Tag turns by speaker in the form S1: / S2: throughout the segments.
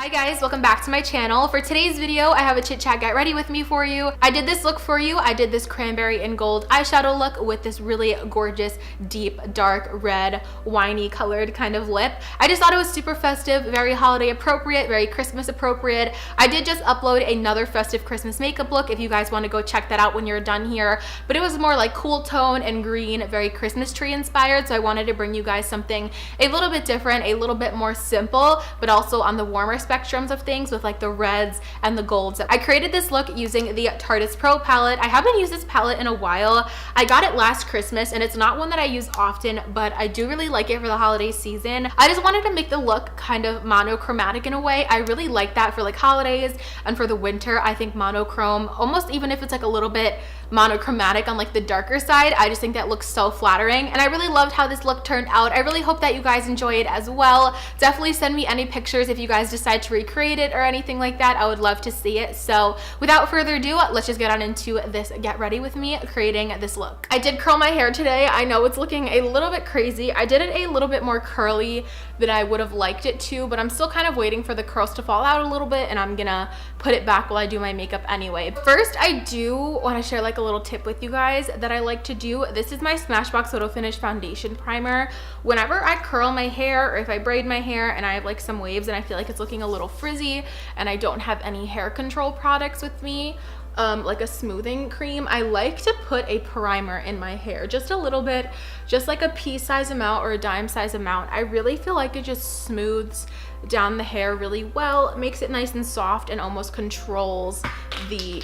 S1: Hi guys, welcome back to my channel. For today's video, I have a chit chat get ready with me for you. I did this look for you. I did this cranberry and gold eyeshadow look with this really gorgeous, deep, dark red, winey colored kind of lip. I just thought it was super festive, very holiday appropriate, very Christmas appropriate. I did just upload another festive Christmas makeup look if you guys want to go check that out when you're done here. But it was more like cool tone and green, very Christmas tree inspired. So I wanted to bring you guys something a little bit different, a little bit more simple, but also on the warmer spectrums of things with like the reds and the golds. I created this look using the Tarte Pro palette. I haven't used this palette in a while. I got it last Christmas and it's not one that I use often, but I do really like it for the holiday season. I just wanted to make the look kind of monochromatic in a way. I really like that for like holidays and for the winter. I think monochrome, almost even if it's like a little bit monochromatic on like the darker side, I just think that looks so flattering, and I really loved how this look turned out. I really hope that you guys enjoy it as well. Definitely send me any pictures if you guys decide to recreate it or anything like that. I would love to see it. So without further ado, let's just get on into this get ready with me creating this look. I did curl my hair today. I know it's looking a little bit crazy. I did it a little bit more curly than I would have liked it to, but I'm still kind of waiting for the curls to fall out a little bit, and I'm gonna put it back while I do my makeup anyway. First, I do want to share like a little tip with you guys that I like to do. This is my Smashbox Photo Finish foundation primer. Whenever I curl my hair or if I braid my hair and I have like some waves and I feel like it's looking a little frizzy and I don't have any hair control products with me, like a smoothing cream, I like to put a primer in my hair, just a little bit, just like a pea size amount or a dime size amount. I really feel like it just smooths down the hair really well, makes it nice and soft, and almost controls the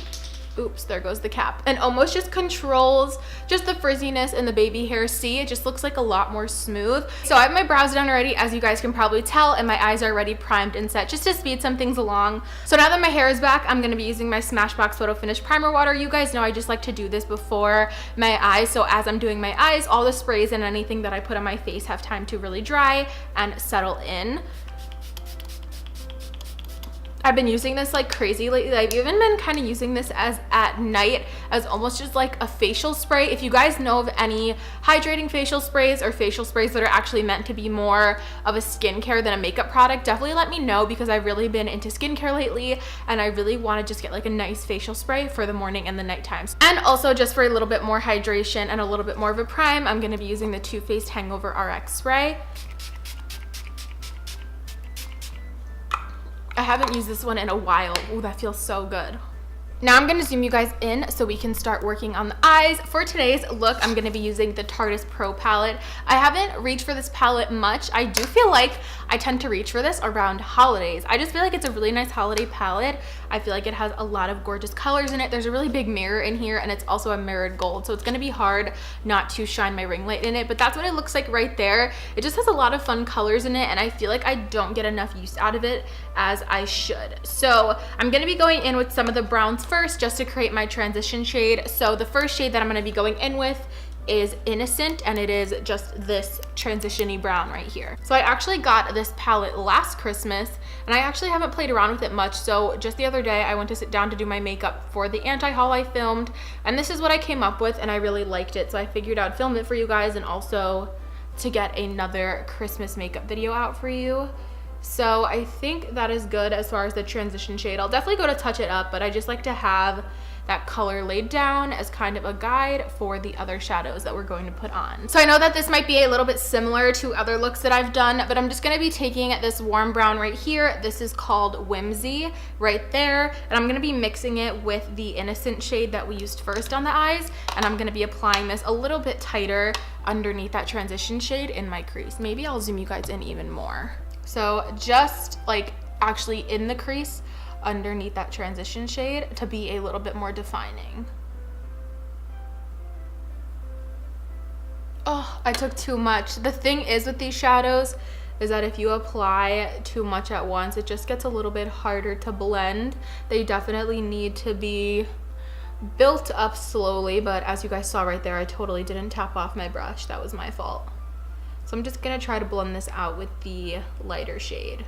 S1: oops, there goes the cap, and almost just controls just the frizziness in the baby hair. See, it just looks like a lot more smooth. So I have my brows done already, as you guys can probably tell, and my eyes are already primed and set just to speed some things along. So now that my hair is back, I'm going to be using my Smashbox Photo Finish primer water. You guys know I just like to do this before my eyes, so as I'm doing my eyes, all the sprays and anything that I put on my face have time to really dry and settle in. I've been using this like crazy lately. I've even been kind of using this as at night as almost just like a facial spray. If you guys know of any hydrating facial sprays or facial sprays that are actually meant to be more of a skincare than a makeup product, definitely let me know, because I've really been into skincare lately and I really want to just get like a nice facial spray for the morning and the night times. And also just for a little bit more hydration and a little bit more of a prime, I'm going to be using the Too Faced Hangover RX spray. I haven't used this one in a while. Oh, that feels so good. Now I'm going to zoom you guys in so we can start working on the eyes. For today's look, I'm going to be using the Tarte Pro palette. I haven't reached for this palette much. I do feel like I tend to reach for this around holidays. I just feel like it's a really nice holiday palette. I feel like it has a lot of gorgeous colors in it. There's a really big mirror in here, and it's also a mirrored gold, so it's going to be hard not to shine my ring light in it, but that's what it looks like right there. It just has a lot of fun colors in it, and I feel like I don't get enough use out of it as I should. So I'm going to be going in with some of the browns first, just to create my transition shade. So the first shade that I'm going to be going in with is Innocent, and it is just this transition-y brown right here. So I actually got this palette last Christmas, and I actually haven't played around with it much. So just the other day I went to sit down to do my makeup for the anti-haul I filmed, and this is what I came up with, and I really liked it. So I figured I'd film it for you guys, and also to get another Christmas makeup video out for you. So I think that is good as far as the transition shade. I'll definitely go to touch it up, but I just like to have that color laid down as kind of a guide for the other shadows that we're going to put on. So I know that this might be a little bit similar to other looks that I've done, but I'm just going to be taking this warm brown right here. This is called Whimsy right there, and I'm going to be mixing it with the Innocent shade that we used first on the eyes, and I'm going to be applying this a little bit tighter underneath that transition shade in my crease. Maybe I'll zoom you guys in even more. So just like actually in the crease underneath that transition shade to be a little bit more defining. Oh, I took too much. The thing is with these shadows is that if you apply too much at once, it just gets a little bit harder to blend. They definitely need to be built up slowly, but as you guys saw right there, I totally didn't tap off my brush. That was my fault. So I'm just gonna try to blend this out with the lighter shade.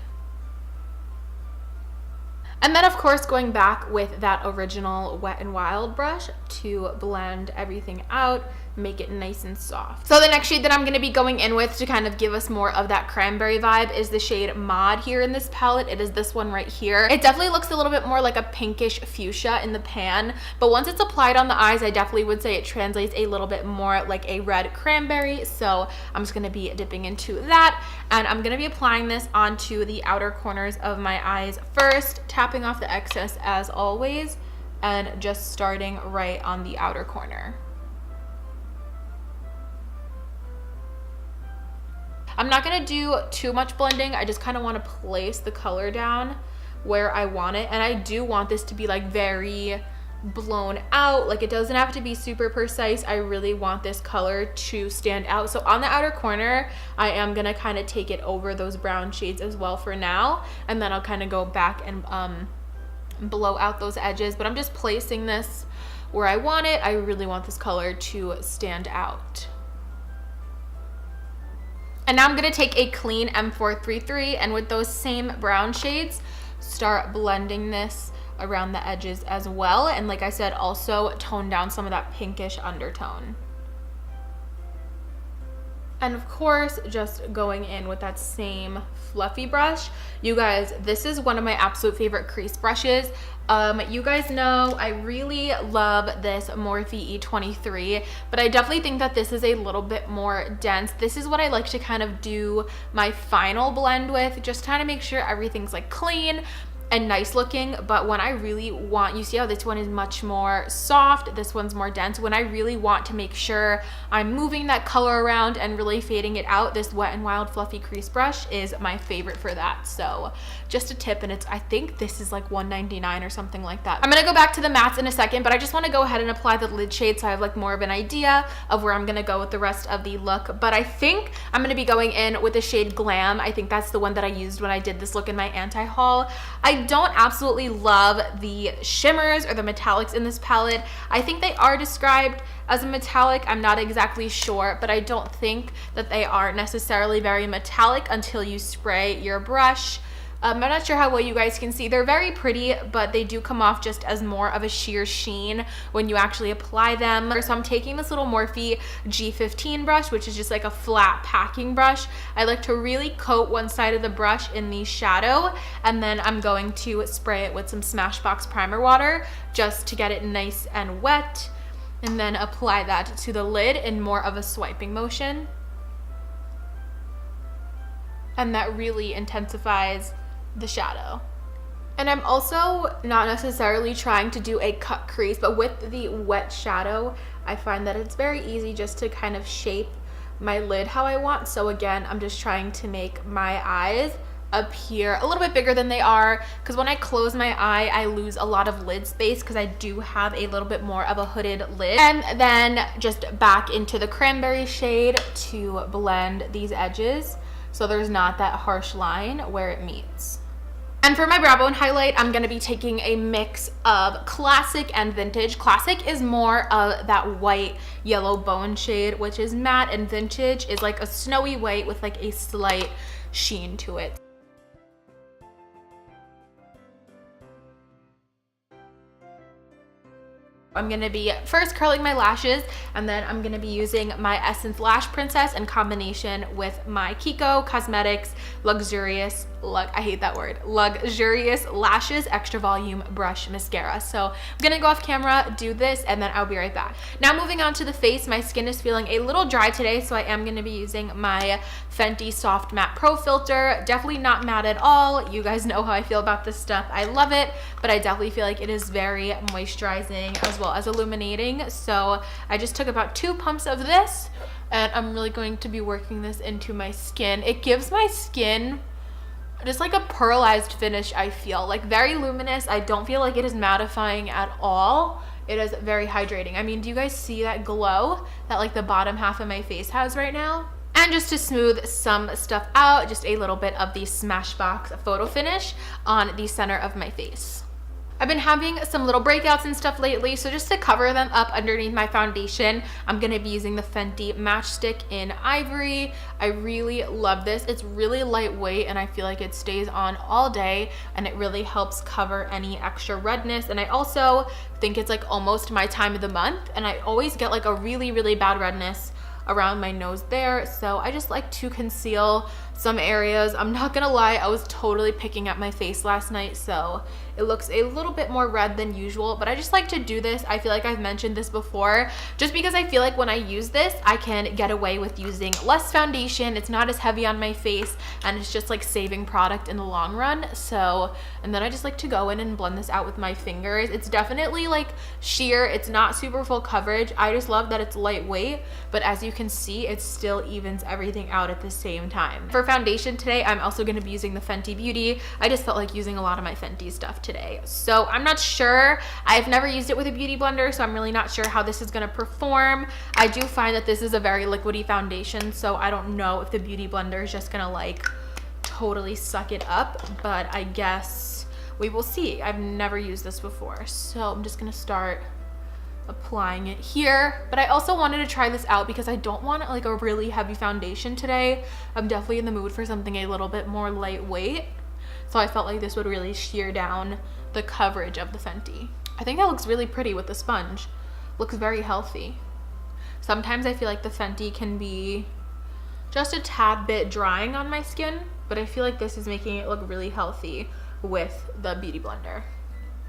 S1: And then of course going back with that original Wet n Wild brush to blend everything out make it nice and soft. So the next shade that I'm going to be going in with to kind of give us more of that cranberry vibe is the shade Mod here in this palette. It is this one right here. It definitely looks a little bit more like a pinkish fuchsia in the pan, but once it's applied on the eyes, I definitely would say it translates a little bit more like a red cranberry. So I'm just going to be dipping into that, and I'm going to be applying this onto the outer corners of my eyes first, tapping off the excess as always, and just starting right on the outer corner. I'm not gonna do too much blending. I just kind of want to place the color down where I want it. And I do want this to be like very blown out. Like, it doesn't have to be super precise. I really want this color to stand out. So on the outer corner, I am gonna kind of take it over those brown shades as well for now. And then I'll kind of go back and blow out those edges. But I'm just placing this where I want it. I really want this color to stand out. And now I'm gonna take a clean M433 and with those same brown shades, start blending this around the edges as well. And like I said, also tone down some of that pinkish undertone. And of course, just going in with that same fluffy brush. You guys, this is one of my absolute favorite crease brushes. You guys know I really love this Morphe E23, but I definitely think that this is a little bit more dense. This is what I like to kind of do my final blend with, just kind of make sure everything's like clean and nice looking. But when I really want, you see how this one is much more soft, this one's more dense. When I really want to make sure I'm moving that color around and really fading it out, this Wet n Wild fluffy crease brush is my favorite for that. So just a tip, and I think this is like $1.99 or something like that. I'm gonna go back to the mattes in a second, but I just want to go ahead and apply the lid shade so I have like more of an idea of where I'm gonna go with the rest of the look. But I think I'm gonna be going in with the shade Glam. I think that's the one that I used when I did this look in my anti-haul. I don't absolutely love the shimmers or the metallics in this palette. I think they are described as a metallic. I'm not exactly sure, but I don't think that they are necessarily very metallic until you spray your brush. I'm not sure how well you guys can see. They're very pretty, but they do come off just as more of a sheer sheen when you actually apply them. So I'm taking this little Morphe G15 brush, which is just like a flat packing brush. I like to really coat one side of the brush in the shadow, and then I'm going to spray it with some Smashbox primer water just to get it nice and wet, and then apply that to the lid in more of a swiping motion. And that really intensifies the shadow. And I'm also not necessarily trying to do a cut crease, but with the wet shadow, I find that it's very easy just to kind of shape my lid how I want. So again, I'm just trying to make my eyes appear a little bit bigger than they are, because when I close my eye, I lose a lot of lid space because I do have a little bit more of a hooded lid. And then just back into the cranberry shade to blend these edges so there's not that harsh line where it meets. And for my brow bone highlight, I'm gonna be taking a mix of classic and vintage. Classic is more of that white yellow bone shade, which is matte, and vintage is like a snowy white with like a slight sheen to it. I'm gonna be first curling my lashes, and then I'm gonna be using my Essence Lash Princess in combination with my Kiko Cosmetics Luxurious Lashes Extra Volume Brush Mascara. So I'm gonna go off camera, do this, and then I'll be right back. Now moving on to the face, my skin is feeling a little dry today, so I am gonna be using my Fenty Soft Matte Pro Filter. Definitely not matte at all. You guys know how I feel about this stuff. I love it, but I definitely feel like it is very moisturizing as well as illuminating. So I just took about 2 pumps of this, and I'm really going to be working this into my skin. It gives my skin just like a pearlized finish, I feel. Like very luminous. I don't feel like it is mattifying at all. It is very hydrating. I mean, do you guys see that glow that like the bottom half of my face has right now? And just to smooth some stuff out, just a little bit of the Smashbox Photo Finish on the center of my face. I've been having some little breakouts and stuff lately, so just to cover them up underneath my foundation, I'm gonna be using the Fenty Matchstick in Ivory. I really love this. It's really lightweight and I feel like it stays on all day, and it really helps cover any extra redness. And I also think it's like almost my time of the month, and I always get like a really bad redness around my nose there, so I just like to conceal some areas. I'm not gonna lie, I was totally picking at my face last night, so it looks a little bit more red than usual, but I just like to do this. I feel like I've mentioned this before, just because I feel like when I use this, I can get away with using less foundation. It's not as heavy on my face, and it's just like saving product in the long run. So, and then I just like to go in and blend this out with my fingers. It's definitely like sheer, it's not super full coverage. I just love that it's lightweight, but as you can see, it still evens everything out at the same time. For foundation today, I'm also going to be using the Fenty Beauty. I just felt like using a lot of my Fenty stuff today, so I'm not sure. I've never used it with a beauty blender, so I'm really not sure how this is going to perform. I do find that this is a very liquidy foundation, so I don't know if the beauty blender is just gonna like totally suck it up, but I guess we will see. I've never used this before, so I'm just gonna start applying it here. But I also wanted to try this out because I don't want like a really heavy foundation today. I'm definitely in the mood for something a little bit more lightweight, so I felt like this would really shear down the coverage of the Fenty. I think that looks really pretty with the sponge. Looks very healthy. Sometimes I feel like the Fenty can be just a tad bit drying on my skin, but I feel like this is making it look really healthy with the beauty blender.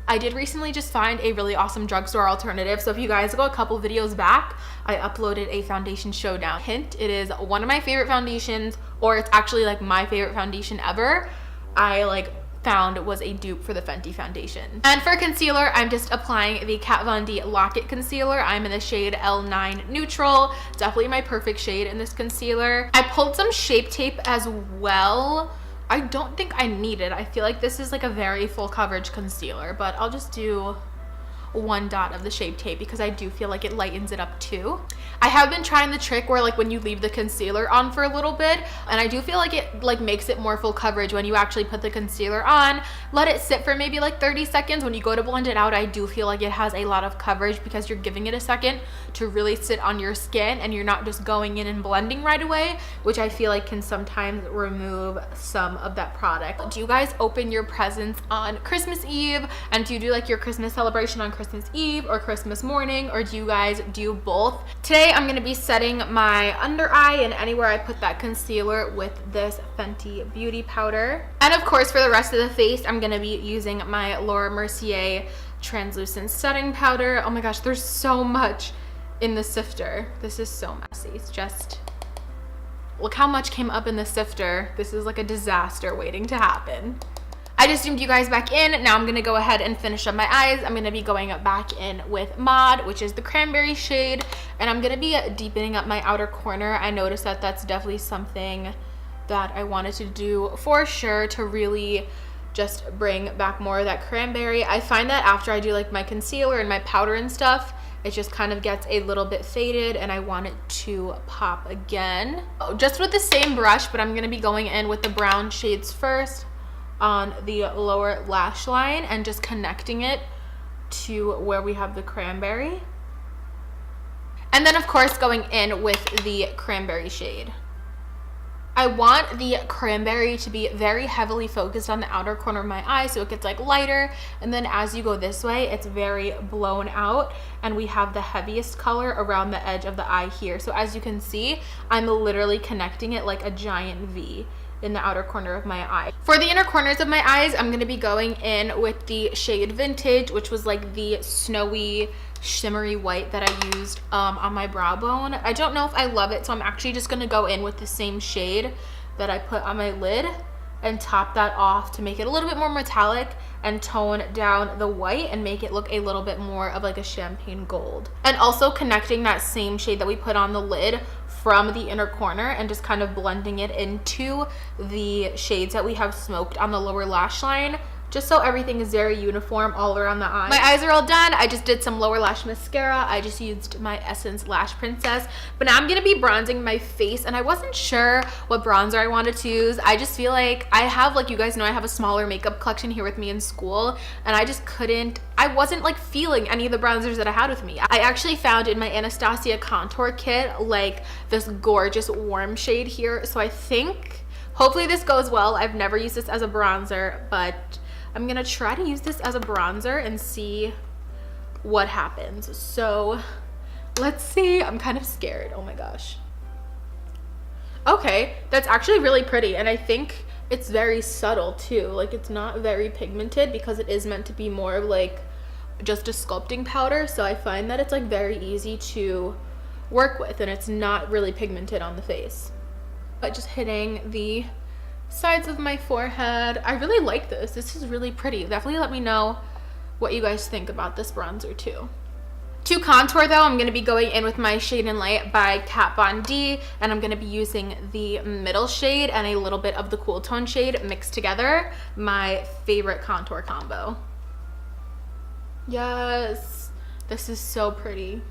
S1: I did recently just find a really awesome drugstore alternative. So if you guys go a couple videos back, I uploaded a foundation showdown. Hint, it is one of my favorite foundations, or it's actually like my favorite foundation ever. I like found was a dupe for the Fenty foundation. And for concealer, I'm just applying the Kat Von D Lock-It Concealer. I'm in the shade L9 Neutral. Definitely my perfect shade in this concealer. I pulled some Shape Tape as well. I don't think I need it. I feel like this is like a very full coverage concealer, but I'll just do one dot of the Shape Tape because I do feel like it lightens it up too. I have been trying the trick where like when you leave the concealer on for a little bit, and I do feel like it like makes it more full coverage when you actually put the concealer on, let it sit for maybe like 30 seconds. When you go to blend it out, I do feel like it has a lot of coverage because you're giving it a second to really sit on your skin and you're not just going in and blending right away, which I feel like can sometimes remove some of that product. Do you guys open your presents on Christmas Eve, and do you do like your Christmas celebration on Christmas Eve or Christmas morning, or do you guys do both? Today I'm going to be setting my under eye and anywhere I put that concealer with this Fenty Beauty powder. And of course for the rest of the face, I'm going to be using my Laura Mercier translucent setting powder. Oh my gosh, there's so much in the sifter. This is so messy. It's just, look how much came up in the sifter. This is like a disaster waiting to happen. I just zoomed you guys back in. Now I'm gonna go ahead and finish up my eyes. I'm gonna be going back in with Mod, which is the cranberry shade, and I'm gonna be deepening up my outer corner. I noticed that that's definitely something that I wanted to do for sure, to really just bring back more of that cranberry. I find that after I do like my concealer and my powder and stuff, it just kind of gets a little bit faded and I want it to pop again. Just with the same brush, but I'm gonna be going in with the brown shades first on the lower lash line and just connecting it to where we have the cranberry. And then of course going in with the cranberry shade. I want the cranberry to be very heavily focused on the outer corner of my eye so it gets like lighter, and then as you go this way it's very blown out and we have the heaviest color around the edge of the eye here. So as you can see, I'm literally connecting it like a giant V in the outer corner of my eye. For the inner corners of my eyes, I'm going to be going in with the shade Vintage, which was like the snowy shimmery white that I used on my brow bone. I don't know if I love it, so I'm actually just going to go in with the same shade that I put on my lid and top that off to make it a little bit more metallic and tone down the white and make it look a little bit more of like a champagne gold. And also connecting that same shade that we put on the lid from the inner corner and just kind of blending it into the shades that we have smoked on the lower lash line just so everything is very uniform all around the eye. My eyes are all done. I just did some lower lash mascara. I just used my Essence Lash Princess, but now I'm gonna be bronzing my face, and I wasn't sure what bronzer I wanted to use. I just feel like I have, like, you guys know, I have a smaller makeup collection here with me in school, and I wasn't like feeling any of the bronzers that I had with me. I actually found in my Anastasia contour kit like this gorgeous warm shade here, so I think hopefully this goes well. I've never used this as a bronzer, but I'm gonna try to use this as a bronzer and see what happens. So let's see. I'm kind of scared. Oh my gosh. Okay, that's actually really pretty, and I think it's very subtle too. Like, it's not very pigmented because it is meant to be more of like just a sculpting powder, so I find that it's like very easy to work with, and it's not really pigmented on the face. But just hitting the sides of my forehead. I really like this. This is really pretty. Definitely let me know what you guys think about this bronzer too. To contour though, I'm going to be going in with my Shade and Light by Kat Von D, and I'm going to be using the middle shade and a little bit of the cool tone shade mixed together. My favorite contour combo. Yes, this is so pretty.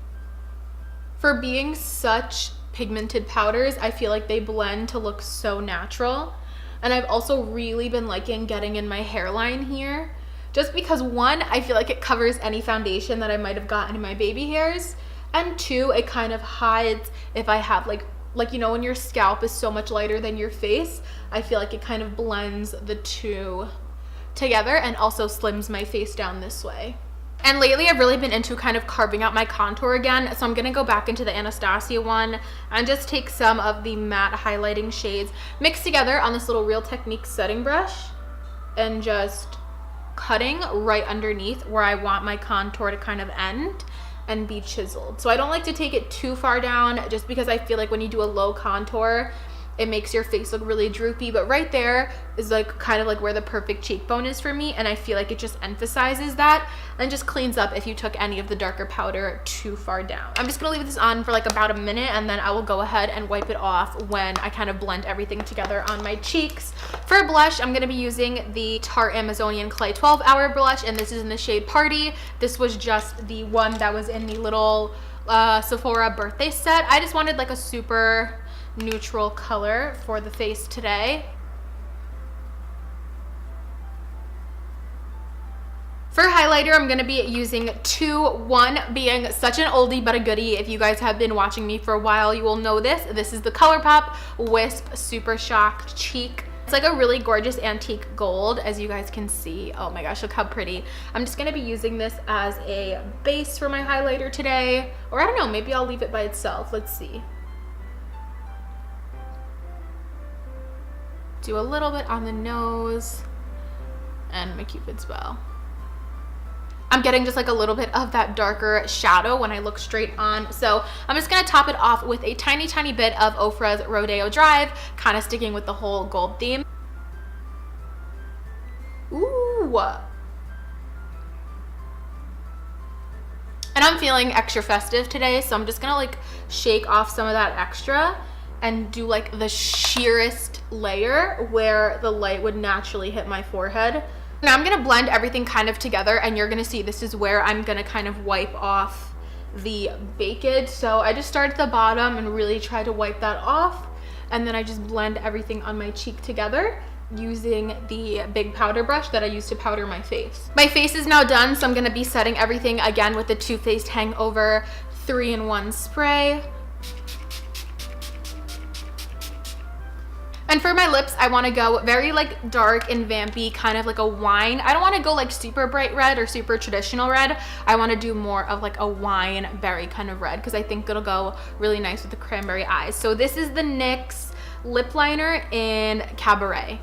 S1: For being such pigmented powders, I feel like they blend to look so natural. And I've also really been liking getting in my hairline here, just because one, I feel like it covers any foundation that I might have gotten in my baby hairs, and two, it kind of hides if I have like you know, when your scalp is so much lighter than your face, I feel like it kind of blends the two together and also slims my face down this way. And lately I've really been into kind of carving out my contour again, so I'm gonna go back into the Anastasia one and just take some of the matte highlighting shades mixed together on this little Real Techniques setting brush and just cutting right underneath where I want my contour to kind of end and be chiseled. So I don't like to take it too far down, just because I feel like when you do a low contour, it makes your face look really droopy, but right there is like kind of like where the perfect cheekbone is for me, and I feel like it just emphasizes that and just cleans up if you took any of the darker powder too far down. I'm just gonna leave this on for like about a minute, and then I will go ahead and wipe it off when I kind of blend everything together on my cheeks. For blush, I'm gonna be using the Tarte Amazonian Clay 12 Hour Blush, and this is in the shade Party. This was just the one that was in the little Sephora birthday set. I just wanted like a super neutral color for the face today. For highlighter, I'm going to be using one being such an oldie but a goodie. If you guys have been watching me for a while, you will know this. This is the ColourPop Wisp Super Shock Cheek. It's like a really gorgeous antique gold, as you guys can see. Oh my gosh, look how pretty. I'm just going to be using this as a base for my highlighter today. Or I don't know, maybe I'll leave it by itself. Let's see. Do a little bit on the nose and my Cupid's bow. I'm getting just like a little bit of that darker shadow when I look straight on. So I'm just gonna top it off with a tiny, tiny bit of Ofra's Rodeo Drive, kind of sticking with the whole gold theme. Ooh. And I'm feeling extra festive today, so I'm just gonna like shake off some of that extra and do like the sheerest layer where the light would naturally hit my forehead. Now I'm gonna blend everything kind of together, and you're gonna see this is where I'm gonna kind of wipe off the baked. So I just start at the bottom and really try to wipe that off, and then I just blend everything on my cheek together using the big powder brush that I used to powder my face. My face is now done, so I'm gonna be setting everything again with the Too Faced Hangover 3-in-1 spray. And for my lips, I want to go very like dark and vampy, kind of like a wine. I don't want to go like super bright red or super traditional red. I want to do more of like a wine berry kind of red, because I think it'll go really nice with the cranberry eyes. So this is the NYX lip liner in Cabaret.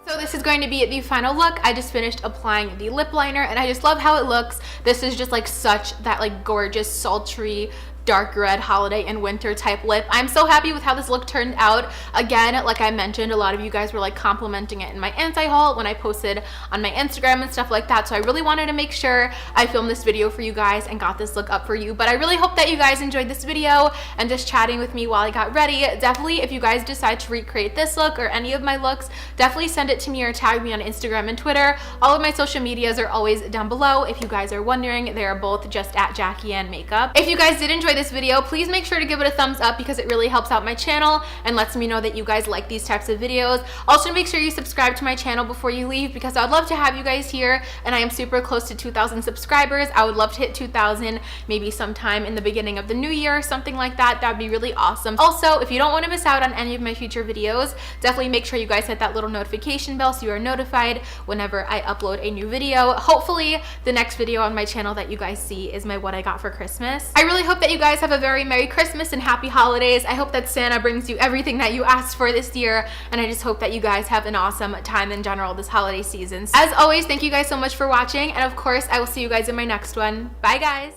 S1: So this is going to be the final look. I just finished applying the lip liner, and I just love how it looks. This is just like such that like gorgeous, sultry, dark red holiday and winter type lip. I'm so happy with how this look turned out. Again, like I mentioned, a lot of you guys were like complimenting it in my anti-haul when I posted on my Instagram and stuff like that. So I really wanted to make sure I filmed this video for you guys and got this look up for you. But I really hope that you guys enjoyed this video and just chatting with me while I got ready. Definitely, if you guys decide to recreate this look or any of my looks, definitely send it to me or tag me on Instagram and Twitter. All of my social medias are always down below. If you guys are wondering, they are both just at Jackie Ann Makeup. If you guys did enjoy this video, please make sure to give it a thumbs up because it really helps out my channel and lets me know that you guys like these types of videos. Also, make sure you subscribe to my channel before you leave because I would love to have you guys here, and I am super close to 2,000 subscribers. I would love to hit 2,000 maybe sometime in the beginning of the new year, something like that. That would be really awesome. Also, if you don't want to miss out on any of my future videos, definitely make sure you guys hit that little notification bell so you are notified whenever I upload a new video. Hopefully, the next video on my channel that you guys see is my what I got for Christmas. I really hope that you guys have a very Merry Christmas and Happy Holidays. I hope that Santa brings you everything that you asked for this year, and I just hope that you guys have an awesome time in general this holiday season. As always, thank you guys so much for watching, and of course, I will see you guys in my next one. Bye, guys!